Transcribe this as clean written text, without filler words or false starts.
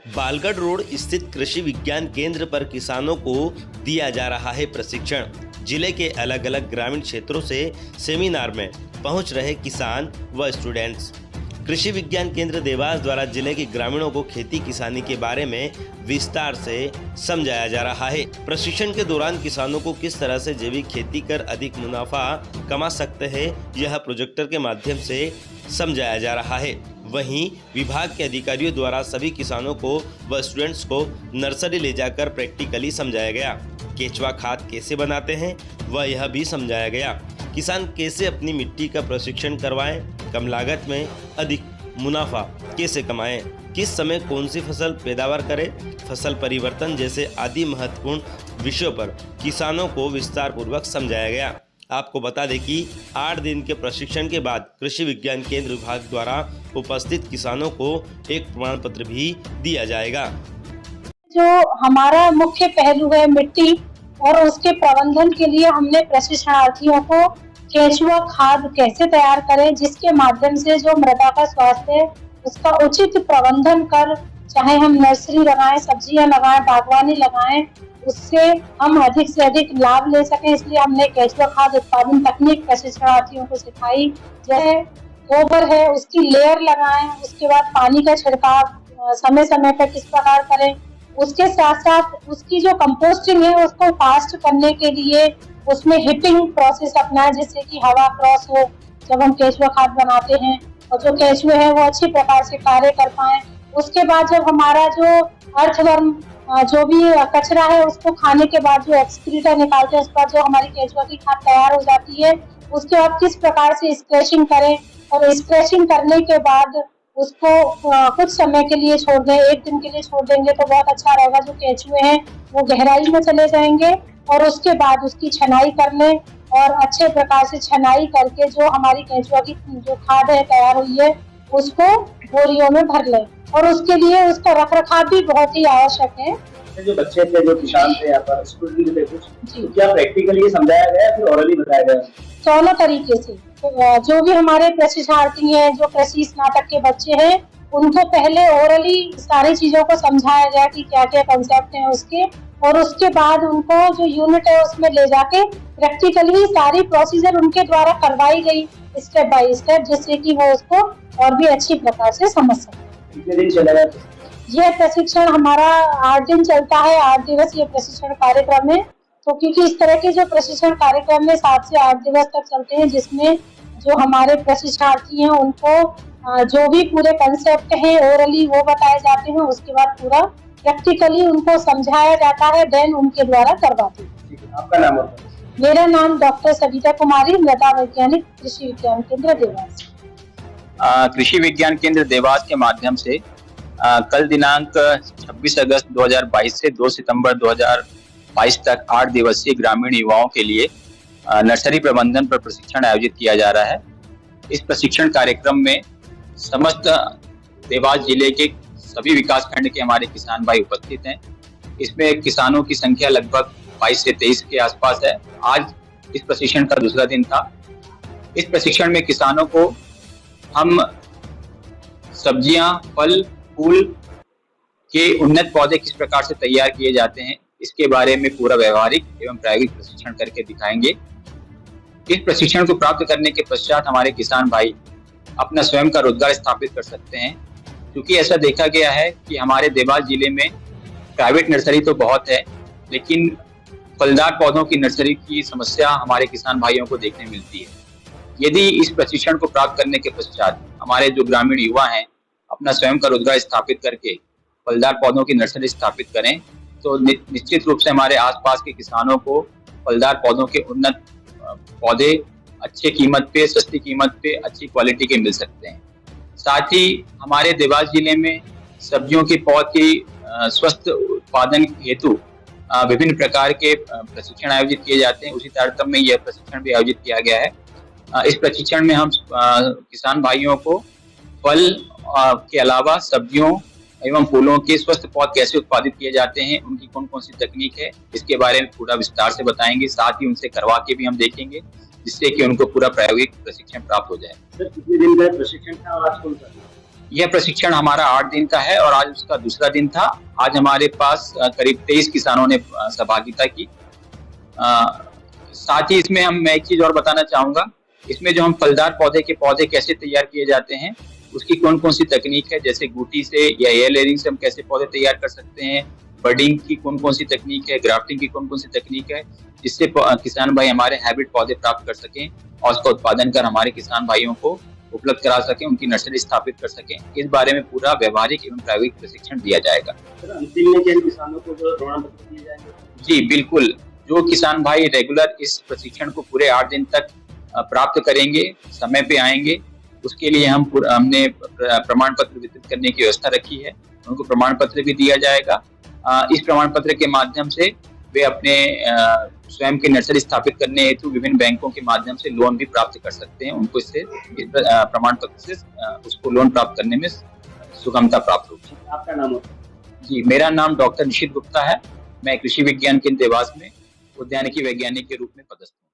Balgarh road स्थित कृषि विज्ञान केंद्र पर किसानों को दिया जा रहा है प्रशिक्षण। जिले के अलग अलग ग्रामीण क्षेत्रों से सेमिनार में पहुंच रहे किसान व स्टूडेंट्स। कृषि विज्ञान केंद्र देवास द्वारा जिले के ग्रामीणों को खेती किसानी के बारे में विस्तार से समझाया जा रहा है। प्रशिक्षण के दौरान किसानों को किस तरह से जैविक खेती कर अधिक मुनाफा कमा सकते हैं, यह प्रोजेक्टर के माध्यम से समझाया जा रहा है। वहीं विभाग के अधिकारियों द्वारा सभी किसानों को व स्टूडेंट्स को नर्सरी ले जाकर प्रैक्टिकली समझाया गया। केचुआ खाद कैसे बनाते हैं वह यह भी समझाया गया। किसान कैसे अपनी मिट्टी का प्रशिक्षण करवाएं, कम लागत में अधिक मुनाफा कैसे कमाएं, किस समय कौन सी फसल पैदावार करें, फसल परिवर्तन जैसे आदि महत्वपूर्ण विषयों पर किसानों को विस्तार पूर्वक समझाया गया। आपको बता दें कि 8 दिन के प्रशिक्षण के बाद कृषि विज्ञान केंद्र विभाग द्वारा उपस्थित किसानों को एक प्रमाण पत्र भी दिया जाएगा। जो हमारा मुख्य पहलू है मिट्टी और उसके प्रबंधन के लिए हमने प्रशिक्षणार्थियों को केचुआ खाद कैसे तैयार करें, जिसके माध्यम से जो मृदा का स्वास्थ्य है उसका उचित प्रबंधन कर, चाहे हम नर्सरी लगाएं, सब्जियां लगाएं, बागवानी लगाएं, उससे हम अधिक से अधिक लाभ ले सकें। इसलिए हमने केचुआ खाद उत्पादन तकनीक प्रशिक्षणार्थियों को सिखाई। जैसे गोबर है उसकी लेयर लगाएं, उसके बाद पानी का छिड़काव समय समय पर किस प्रकार करें, उसके साथ साथ उसकी जो कंपोस्टिंग है उसको फास्ट करने के लिए उसमें हिटिंग प्रोसेस अपनाएं, जिससे कि हवा क्रॉस हो जब हम केचुआ खाद बनाते हैं और जो केचुए हैं वो अच्छी प्रकार से कार्य कर पाए। उसके बाद जब हमारा जो अर्थवर्म जो भी कचरा है उसको खाने के बाद जो एक्सक्रीटा निकालते हैं, उसके बाद जो हमारी केचुआ की खाद तैयार हो जाती है, उसके बाद किस प्रकार से स्क्रैचिंग करें और स्क्रैचिंग करने के बाद उसको कुछ समय के लिए छोड़ दें, 1 दिन के लिए छोड़ देंगे तो बहुत अच्छा रहेगा। जो केचुए हैं वो गहराई में चले जाएंगे और उसके बाद उसकी छनाई कर लें और अच्छे प्रकार से छनाई करके जो हमारी केचुआ की जो खाद है तैयार हुई है उसको बोरियों में भर लें। और उसके लिए उसका रखरखाव भी बहुत ही आवश्यक है। जो बच्चे थे, जो किसान थे यहाँ पर, स्टूडेंट थे कुछ, तो क्या प्रैक्टिकली ये समझाया गया फिर ओरली बताया गया? दोनों तरीके से। जो भी हमारे प्रशिक्षणार्थी हैं, जो कृषि स्नातक के बच्चे हैं, उनको पहले ओरली सारी चीजों को समझाया गया कि क्या क्या कंसेप्ट हैं उसके, और उसके बाद उनको जो यूनिट है उसमें ले जाके प्रैक्टिकली सारी प्रोसीजर उनके द्वारा करवाई गई स्टेप बाय स्टेप, जिससे कि वो उसको और भी अच्छी प्रकार से समझ सके। कितने दिन चलेगा यह प्रशिक्षण? हमारा 8 दिन चलता है। 8 दिवस ये प्रशिक्षण कार्यक्रम है। तो क्योंकि इस तरह के जो प्रशिक्षण कार्यक्रम में 7 से 8 दिवस तक चलते हैं, जिसमें जो हमारे प्रशिक्षणार्थी हैं उनको जो भी पूरे कंसेप्ट हैं ओरली वो बताए जाते हैं, उसके बाद पूरा प्रैक्टिकली उनको समझाया जाता है, देन उनके द्वारा करवाते हैं। आपका नाम? मेरा नाम डॉक्टर सविता कुमारी, मृदा वैज्ञानिक, कृषि विज्ञान केंद्र देवास। कृषि विज्ञान केंद्र देवास के माध्यम से कल दिनांक 26 अगस्त 2022 से 2 सितंबर 2022 तक 8 दिवसीय ग्रामीण युवाओं के लिए नर्सरी प्रबंधन पर प्रशिक्षण आयोजित किया जा रहा है। इस प्रशिक्षण कार्यक्रम में समस्त देवास जिले के सभी विकासखंड के हमारे किसान भाई उपस्थित हैं। इसमें किसानों की संख्या लगभग 22 से 23 के आसपास है। आज इस प्रशिक्षण का दूसरा दिन था। इस प्रशिक्षण में किसानों को हम सब्जियां, फल, फूल के उन्नत पौधे किस प्रकार से तैयार किए जाते हैं इसके बारे में पूरा व्यवहारिक एवं प्रायोगिक प्रशिक्षण करके दिखाएंगे। इस प्रशिक्षण को प्राप्त करने के पश्चात हमारे किसान भाई अपना स्वयं का रोजगार स्थापित कर सकते हैं, क्योंकि ऐसा देखा गया है कि हमारे देवास जिले में प्राइवेट नर्सरी तो बहुत है, लेकिन फलदार पौधों की नर्सरी की समस्या हमारे किसान भाइयों को देखने मिलती है। यदि इस प्रशिक्षण को प्राप्त करने के पश्चात हमारे जो ग्रामीण युवा हैं अपना स्वयं का रोजगार स्थापित करके फलदार पौधों की नर्सरी स्थापित करें, तो निश्चित रूप से हमारे आसपास के किसानों को फलदार पौधों के उन्नत पौधे अच्छे कीमत पे, सस्ती कीमत पे, अच्छी क्वालिटी के मिल सकते हैं। साथ ही हमारे देवास जिले में सब्जियों के पौध की स्वस्थ उत्पादन हेतु विभिन्न प्रकार के प्रशिक्षण आयोजित किए जाते हैं। उसी तारतम्य में यह प्रशिक्षण भी आयोजित किया गया है। इस प्रशिक्षण में हम किसान भाइयों को फल के अलावा सब्जियों एवं फूलों के स्वस्थ पौध कैसे उत्पादित किए जाते हैं, उनकी कौन कौन सी तकनीक है, इसके बारे में पूरा विस्तार से बताएंगे। साथ ही उनसे करवा के भी हम देखेंगे, जिससे कि उनको पूरा प्रायोगिक प्रशिक्षण प्राप्त हो जाए। सर, कितने दिन का प्रशिक्षण था और आज कौन सा? यह प्रशिक्षण हमारा 8 दिन का है और आज उसका दूसरा दिन था। आज हमारे पास करीब 23 किसानों ने सहभागिता की। साथ ही इसमें मैं एक चीज और बताना चाहूंगा, इसमें जो हम फलदार पौधे के पौधे कैसे तैयार किए जाते हैं, उसकी कौन कौन सी तकनीक है, जैसे गुटी से या एयर लेयरिंग से हम कैसे पौधे तैयार कर सकते हैं, बडिंग की कौन कौन सी तकनीक है, ग्राफ्टिंग की कौन कौन सी तकनीक है, जिससे किसान भाई हमारे हाइब्रिड पौधे प्राप्त कर सकें और उसका उत्पादन कर हमारे किसान भाइयों को उपलब्ध करा सकें, उनकी नर्सरी स्थापित कर सकें। इस बारे में पूरा व्यवहारिक एवं प्रायोगिक प्रशिक्षण दिया जाएगा। अंतिम में किन किसानों को जो प्रमाण पत्र दिए जाएंगे? जी बिल्कुल, जो किसान भाई रेगुलर इस प्रशिक्षण को पूरे 8 दिन तक प्राप्त करेंगे, समय पे आएंगे, उसके लिए हमने प्रमाण पत्र वितरित करने की व्यवस्था रखी है। उनको प्रमाण पत्र भी दिया जाएगा। इस प्रमाण पत्र के माध्यम से वे अपने स्वयं की नर्सरी स्थापित करने हेतु विभिन्न बैंकों के माध्यम से लोन भी प्राप्त कर सकते हैं। उनको इससे प्रमाण पत्र से उसको लोन प्राप्त करने में सुगमता प्राप्त होगी। आपका नाम होता है? जी, मेरा नाम डॉक्टर निशित गुप्ता है। मैं कृषि विज्ञान केंद्र देवास में उद्यानिकी वैज्ञानिक के रूप में पदस्थ हूँ।